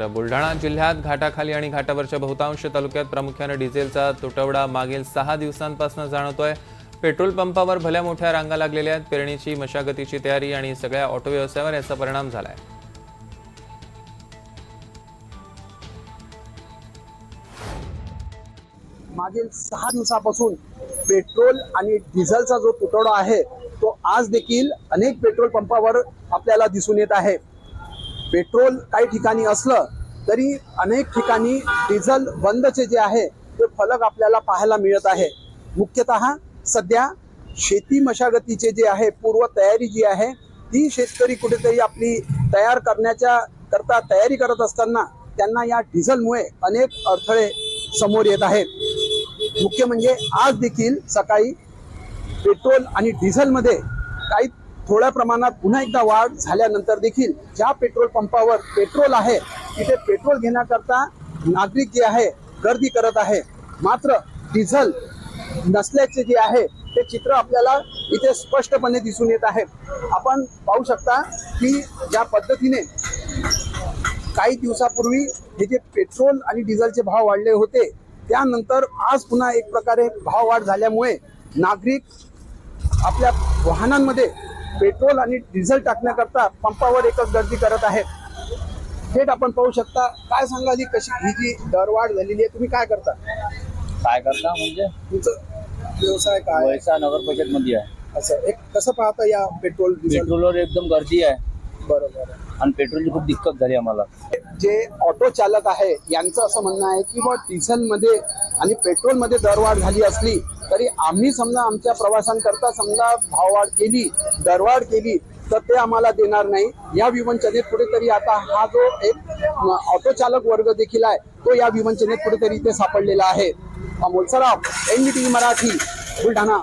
बुलढाणा जिल्ह्यात घाटाखाली आणि घाटावरच्या बहुतांश तालुक्यात प्रामुख्याने डिझेलचा तुटवडा मागील 6 दिवसांपासून जाणवतोय। पेट्रोल पंपावर भल्या मोठ्या रांगा लागलेल्या आहेत। पेरणीची मशागतीची तयारी आणि सगळ्या ऑटो व्यवसायावर याचा परिणाम झालाय। मागील 6 दिवसापासून पेट्रोल आणि डिझेलचा जो तुटवडा आहे तो आज देखील अनेक पेट्रोल पंपावर आपल्याला दिसून येत आहे। पेट्रोल काही ठिकाणी असलं तरी अनेक ठिकाणी डिझेल बंदचे जे आहे ते फलक आपल्याला पाहायला मिळत आहे। मुख्यतः सध्या शेती मशागतीचे जे आहे पूर्व तयारी जी आहे ती शेतकरी कुठेतरी आपली तयार करण्याच्या करता तयारी करत असताना त्यांना या डिझेलमुळे अनेक अडथळे समोर येत आहेत। मुख्य म्हणजे आज देखील सकाळी पेट्रोल आणि डिझेलमध्ये काही थोड्या प्रमाणात पुन्हा एकदा वाढ झाल्यानंतर देखील ज्या पेट्रोल पंपावर पेट्रोल आहे तिथे पेट्रोल घेण्याकरता नागरिक जे आहे गर्दी करत आहे। मात्र डिझेल नसल्याचे जे आहे ते चित्र आपल्याला इथे स्पष्टपणे दिसून येत आहे। आपण पाहू शकता की ज्या पद्धतीने काही दिवसापूर्वी हे जे पेट्रोल आणि डिझेलचे भाव वाढले होते त्यानंतर आज पुन्हा एक प्रकारे भाव वाढ झाल्यामुळे नागरिक आपल्या वाहनांमध्ये पेट्रोल आणि डिझेल टाकण्याकरता पंपावर एकच गर्दी करत आहेत। थेट आपण पाहू शकता। काय सांगाल ही कशी ही जी दरवाढ झालेली आहे, तुम्ही काय करता? म्हणजे तुमचं व्यवसाय काय? पैसा नगर परिषद मध्ये आहे। असं एक कसं पाहता या पेट्रोल डिझेल? पेट्रोलवर एकदम गर्दी आहे बरोबर आणि पेट्रोलची खूप दिक्कत झाली आम्हाला। जे ऑटो चालक आहे यांचं असं म्हणणं आहे की बा डिझेलमध्ये आणि पेट्रोलमध्ये दरवाढ झाली असली तरी आम्ही समजा आमच्या प्रवासांकरता समजा भाववाढ केली दरवाढ केली तर ते आम्हाला देणार नाही। या विवंचनेत कुठेतरी आता हा जो एक ऑटो चालक वर्ग देखील आहे तो या विवंचनेत कुठेतरी इथे सापडलेला आहे। अमोल सराफ, NDTV मराठी, बुलढाणा।